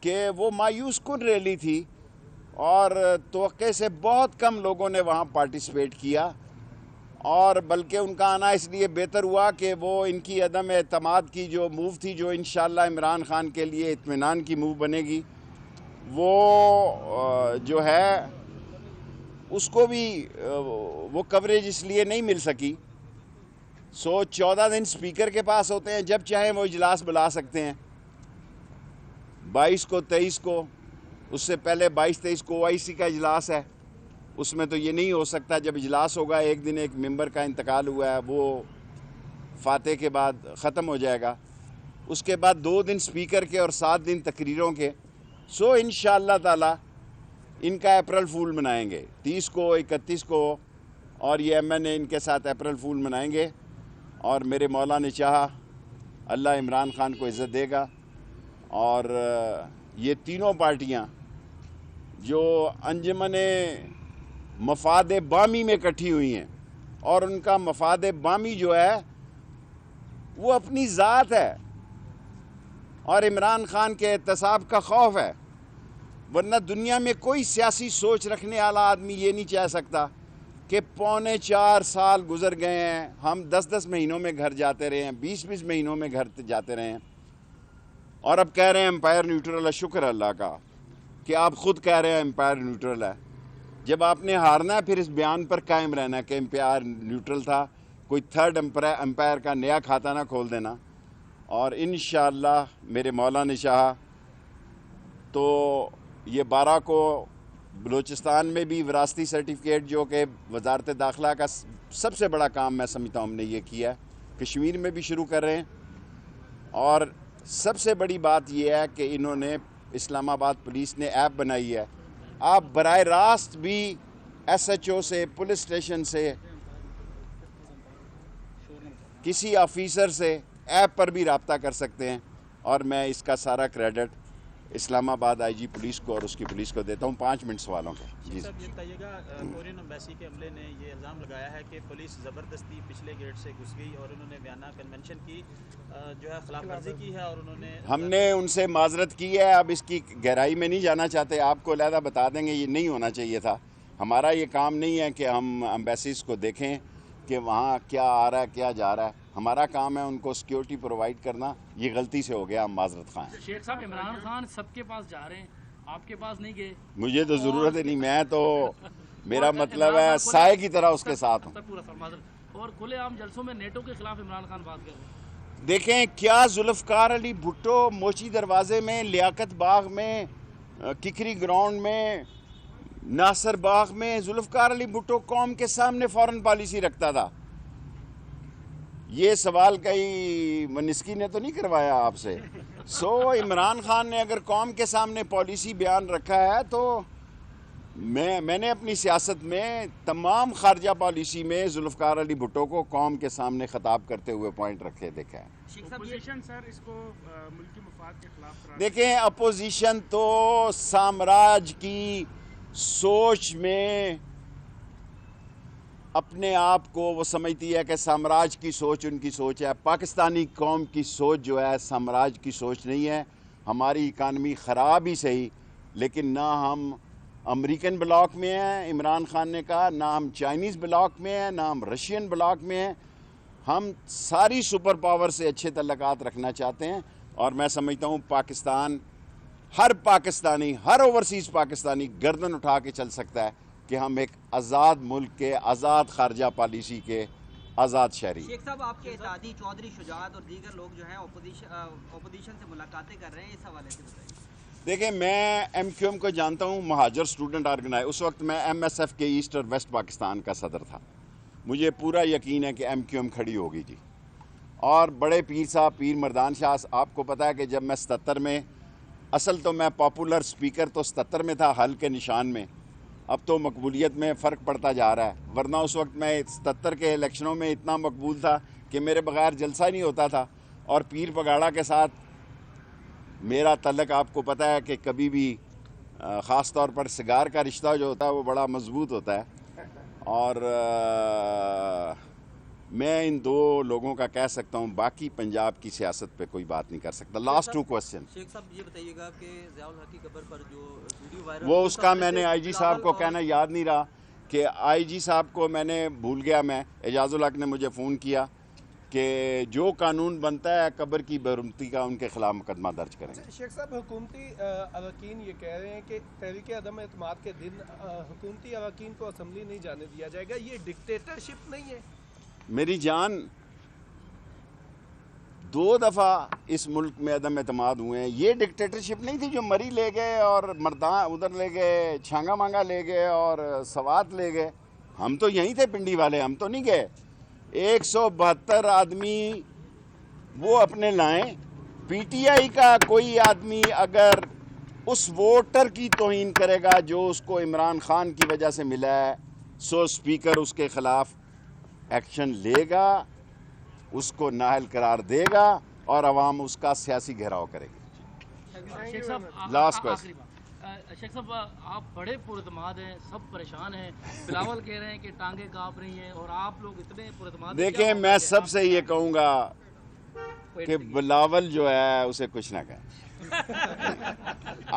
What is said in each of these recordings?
کہ وہ مایوس کن ریلی تھی اور توقع سے بہت کم لوگوں نے وہاں پارٹیسپیٹ کیا، اور بلکہ ان کا آنا اس لیے بہتر ہوا کہ وہ ان کی عدم اعتماد کی جو موو تھی، جو انشاءاللہ عمران خان کے لیے اطمینان کی موو بنے گی، وہ جو ہے اس کو بھی وہ کوریج اس لیے نہیں مل سکی۔ 14 دن سپیکر کے پاس ہوتے ہیں، جب چاہیں وہ اجلاس بلا سکتے ہیں، 22 کو 23 کو، اس سے پہلے 22-23 کو OIC کا اجلاس ہے، اس میں تو یہ نہیں ہو سکتا۔ جب اجلاس ہوگا ایک دن ایک ممبر کا انتقال ہوا ہے، وہ فاتح کے بعد ختم ہو جائے گا، اس کے بعد 2 دن سپیکر کے اور 7 دن تقریروں کے۔ انشاءاللہ تعالی ان کا اپریل فول منائیں گے، 30 کو 31 کو، اور یہ MN ان کے ساتھ اپریل فول منائیں گے، اور میرے مولا نے چاہا اللہ عمران خان کو عزت دے گا، اور یہ تینوں پارٹیاں جو انجمن مفاد بامی میں اکٹھی ہوئی ہیں، اور ان کا مفاد بامی جو ہے وہ اپنی ذات ہے اور عمران خان کے احتساب کا خوف ہے، ورنہ دنیا میں کوئی سیاسی سوچ رکھنے والا آدمی یہ نہیں چاہ سکتا کہ 3.25 سال گزر گئے ہیں، ہم 10 مہینوں میں گھر جاتے رہے ہیں، 20 مہینوں میں گھر جاتے رہے ہیں، اور اب کہہ رہے ہیں امپائر نیوٹرل ہے۔ شکر اللہ کا کہ آپ خود کہہ رہے ہیں امپائر نیوٹرل ہے۔ جب آپ نے ہارنا ہے پھر اس بیان پر قائم رہنا کہ امپائر نیوٹرل تھا، کوئی تھرڈ امپائر کا نیا کھاتا نہ کھول دینا، اور انشاءاللہ میرے مولا نے چاہا تو یہ 12 کو بلوچستان میں بھی وراثتی سرٹیفکیٹ، جو کہ وزارت داخلہ کا سب سے بڑا کام میں سمجھتا ہوں ہم نے یہ کیا ہے، کشمیر میں بھی شروع کر رہے ہیں، اور سب سے بڑی بات یہ ہے کہ انہوں نے اسلام آباد پولیس نے ایپ بنائی ہے۔ آپ براہ راست بھی SHO سے، پولیس اسٹیشن سے، کسی آفیسر سے ایپ پر بھی رابطہ کر سکتے ہیں، اور میں اس کا سارا کریڈٹ اسلام آباد IG پولیس کو اور اس کی پولیس کو دیتا ہوں۔ 5 منٹ سوالوں کا۔ جی صاحب، یہ بتائیے گا، کورین امبیسی کے عملے نے یہ الزام لگایا ہے کہ پولیس زبردستی پچھلے گیٹ سے گھس گئی اور انہوں نے ویانا کنونشن کی جو ہے خلاف ورزی کی ہے، اور انہوں نے ہم نے ان سے معذرت کی ہے، اب اس کی گہرائی میں نہیں جانا چاہتے، آپ کو علیحدہ بتا دیں گے، یہ نہیں ہونا چاہیے تھا۔ ہمارا یہ کام نہیں ہے کہ ہم امبیسیز کو دیکھیں کہ وہاں کیا آ رہا ہے کیا جا رہا ہے، ہمارا کام ہے ان کو سیکیورٹی پرووائڈ کرنا۔ یہ غلطی سے ہو گیا، ہم معذرت خواہ ہیں۔ شیخ صاحب، عمران خان سب کے پاس جا رہے ہیں، آپ کے پاس نہیں گئے؟ مجھے تو ضرورت ہی نہیں، میں تو میرا مطلب ہے سائے کی طرح اس کے ساتھ ہوں۔ اور کھلے عام جلسوں میں نیٹو کے خلاف عمران خان بات کر رہے ہیں۔ دیکھیں کیا ذوالفقار علی بھٹو موچی دروازے میں، لیاقت باغ میں، ککری گراؤنڈ میں، ناصر باغ میں، ذوالفقار علی بھٹو قوم کے سامنے فورن پالیسی رکھتا تھا۔ یہ سوال کئی منسکی نے تو نہیں کروایا آپ سے۔ عمران خان نے اگر قوم کے سامنے پالیسی بیان رکھا ہے تو میں نے اپنی سیاست میں تمام خارجہ پالیسی میں ذوالفقار علی بھٹو کو قوم کے سامنے خطاب کرتے ہوئے پوائنٹ رکھے دیکھا ہے۔ اپوزیشن سر اس کو ملکی مفاد کے خلاف قرار دیکھیں، اپوزیشن تو سامراج کی سوچ میں اپنے آپ کو وہ سمجھتی ہے کہ سامراج کی سوچ ان کی سوچ ہے۔ پاکستانی قوم کی سوچ جو ہے سامراج کی سوچ نہیں ہے۔ ہماری اکانومی خراب ہی صحیح، لیکن نہ ہم امریکن بلاک میں ہیں، عمران خان نے کہا، نہ ہم چائنیز بلاک میں ہیں، نہ ہم رشین بلاک میں ہیں۔ ہم ساری سپر پاور سے اچھے تعلقات رکھنا چاہتے ہیں، اور میں سمجھتا ہوں پاکستان، ہر پاکستانی، ہر اوورسیز پاکستانی گردن اٹھا کے چل سکتا ہے کہ ہم ایک آزاد ملک کے، آزاد خارجہ پالیسی کے آزاد شہری۔ شیخ صاحب، آپ کے اتحادی چودھری شجاعت اور دیگر لوگ جو ہیں اپوزیشن سے ملاقاتیں کر رہے ہیں، اس حوالے سے بتائیے۔ دیکھیں، میں MQM کو جانتا ہوں، مہاجر اسٹوڈنٹ آرگنائز، اس وقت میں MSF کے ایسٹ اور ویسٹ پاکستان کا صدر تھا۔ مجھے پورا یقین ہے کہ MQM کھڑی ہوگی جی۔ اور بڑے پیر صاحب، پیر مردان شاہ، آپ کو پتہ ہے کہ جب میں 77 میں، اصل تو میں پاپولر سپیکر تو 77 میں تھا، حل کے نشان میں، اب تو مقبولیت میں فرق پڑتا جا رہا ہے، ورنہ اس وقت میں 77 کے الیکشنوں میں اتنا مقبول تھا کہ میرے بغیر جلسہ نہیں ہوتا تھا، اور پیر پگاڑا کے ساتھ میرا تعلق آپ کو پتہ ہے کہ کبھی بھی خاص طور پر سگار کا رشتہ جو ہوتا ہے وہ بڑا مضبوط ہوتا ہے، اور میں ان دو لوگوں کا کہہ سکتا ہوں، باقی پنجاب کی سیاست پہ کوئی بات نہیں کر سکتا. Last 2 question. شیخ صاحب یہ بتائیے گا کہ ضیاء الحق کی قبر پر جو ویڈیو وائرل وہ اس کا میں نے آئی جی صاحب کو کہنا یاد نہیں رہا کہ آئی جی صاحب کو میں نے بھول گیا. میں اعجاز الحق نے مجھے فون کیا کہ جو قانون بنتا ہے قبر کی برمتی کا ان کے خلاف مقدمہ درج کریں. شیخ صاحب حکومتی اراکین یہ کہہ رہے ہیں کہ تحریک عدم اعتماد کے دن حکومتی اراکین کو اسمبلی نہیں جانے دیا جائے گا. یہ ڈکٹیٹرشپ نہیں ہے؟ میری جان 2 دفعہ اس ملک میں عدم اعتماد ہوئے ہیں. یہ ڈکٹیٹرشپ نہیں تھی جو مری لے گئے اور مردان ادھر لے گئے، چھانگا مانگا لے گئے اور سوات لے گئے. ہم تو یہیں تھے پنڈی والے، ہم تو نہیں گئے. 172 آدمی وہ اپنے لائیں. پی ٹی آئی کا کوئی آدمی اگر اس ووٹر کی توہین کرے گا جو اس کو عمران خان کی وجہ سے ملا ہے، سو اسپیکر اس کے خلاف ایکشن لے گا، اس کو نااہل قرار دے گا اور عوام اس کا سیاسی گھیراؤ کرے گی. شیخ صاحب Last question. آخری بات. شیخ صاحب آپ بڑے پراعتماد ہیں، سب پریشان ہیں. بلاول کہہ رہے ہیں کہ ٹانگیں کانپ رہی ہیں اور آپ لوگ اتنے پراعتماد ہیں. دیکھیں میں سب سے یہ کہوں گا کہ بلاول جو ہے اسے کچھ نہ کہیں.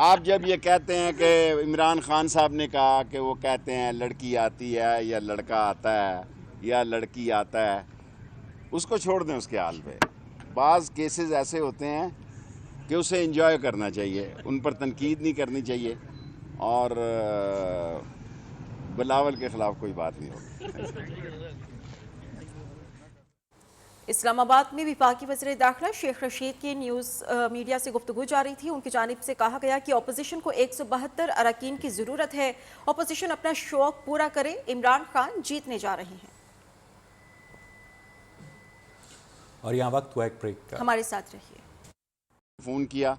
آپ جب یہ کہتے ہیں کہ عمران خان صاحب نے کہا کہ وہ کہتے ہیں لڑکی آتی ہے یا لڑکا آتا ہے یا لڑکی آتا ہے، اس کو چھوڑ دیں اس کے حال پہ. بعض کیسز ایسے ہوتے ہیں کہ اسے انجوائے کرنا چاہیے، ان پر تنقید نہیں کرنی چاہیے اور بلاول کے خلاف کوئی بات نہیں ہوگی. اسلام آباد میں وفاقی وزیر داخلہ شیخ رشید کی نیوز میڈیا سے گفتگو جاری تھی. ان کی جانب سے کہا گیا کہ اپوزیشن کو 172 اراکین کی ضرورت ہے. اپوزیشن اپنا شوق پورا کرے، عمران خان جیتنے جا رہے ہیں. اور یہاں وقت ہوا ایک بریک کا. ہمارے ساتھ رہیے. فون کیا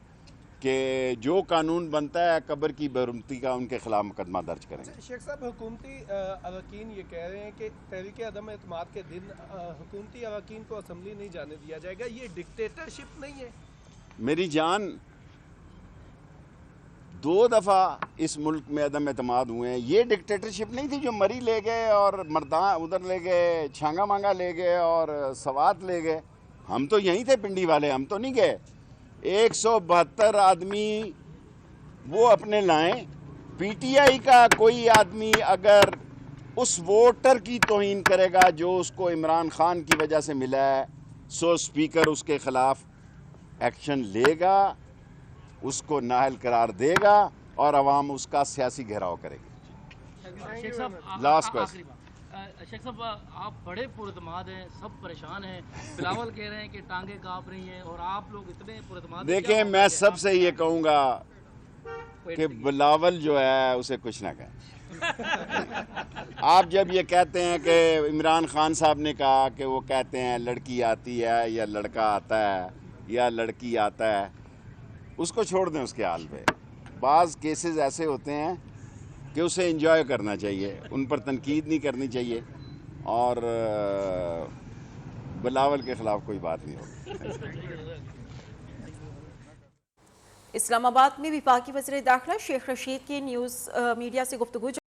کہ جو قانون بنتا ہے قبر کی برمتی کا ان کے خلاف مقدمہ درج کریں. شیخ صاحب حکومتی اراکین یہ کہہ رہے ہیں کہ تحریک عدم اعتماد کے دن حکومتی اراکین کو اسمبلی نہیں جانے دیا جائے گا. یہ ڈکٹیٹرشپ نہیں ہے؟ میری جان 2 دفعہ اس ملک میں عدم اعتماد ہوئے ہیں. یہ ڈکٹیٹرشپ نہیں تھی جو مری لے گئے اور مردان ادھر لے گئے، چھانگا مانگا لے گئے اور سوات لے گئے. ہم تو یہیں تھے پنڈی والے، ہم تو نہیں گئے. 172 آدمی وہ اپنے لائیں. پی ٹی آئی کا کوئی آدمی اگر اس ووٹر کی توہین کرے گا جو اس کو عمران خان کی وجہ سے ملا ہے، سو اسپیکر اس کے خلاف ایکشن لے گا، اس کو نااہل قرار دے گا اور عوام اس کا سیاسی گھیراؤ کرے گی. شیخ صاحب Last question. آخری بات. شیخ صاحب آپ بڑے پراعتماد ہیں، سب پریشان ہیں. بلاول کہہ رہے ہیں کہ ٹانگیں کانپ رہی ہیں اور آپ لوگ اتنے پراعتماد ہیں. دیکھیں میں سب سے یہ کہوں گا کہ بلاول جو ہے اسے کچھ نہ کہیں. آپ جب یہ کہتے ہیں کہ عمران خان صاحب نے کہا کہ وہ کہتے ہیں لڑکی آتی ہے یا لڑکا آتا ہے یا لڑکی آتا ہے، اس کو چھوڑ دیں اس کے حال پہ. بعض کیسز ایسے ہوتے ہیں کہ اسے انجوائے کرنا چاہیے، ان پر تنقید نہیں کرنی چاہیے اور بلاول کے خلاف کوئی بات نہیں ہوگی. اسلام آباد میں وفاقی وزیر داخلہ شیخ رشید کی نیوز میڈیا سے گفتگو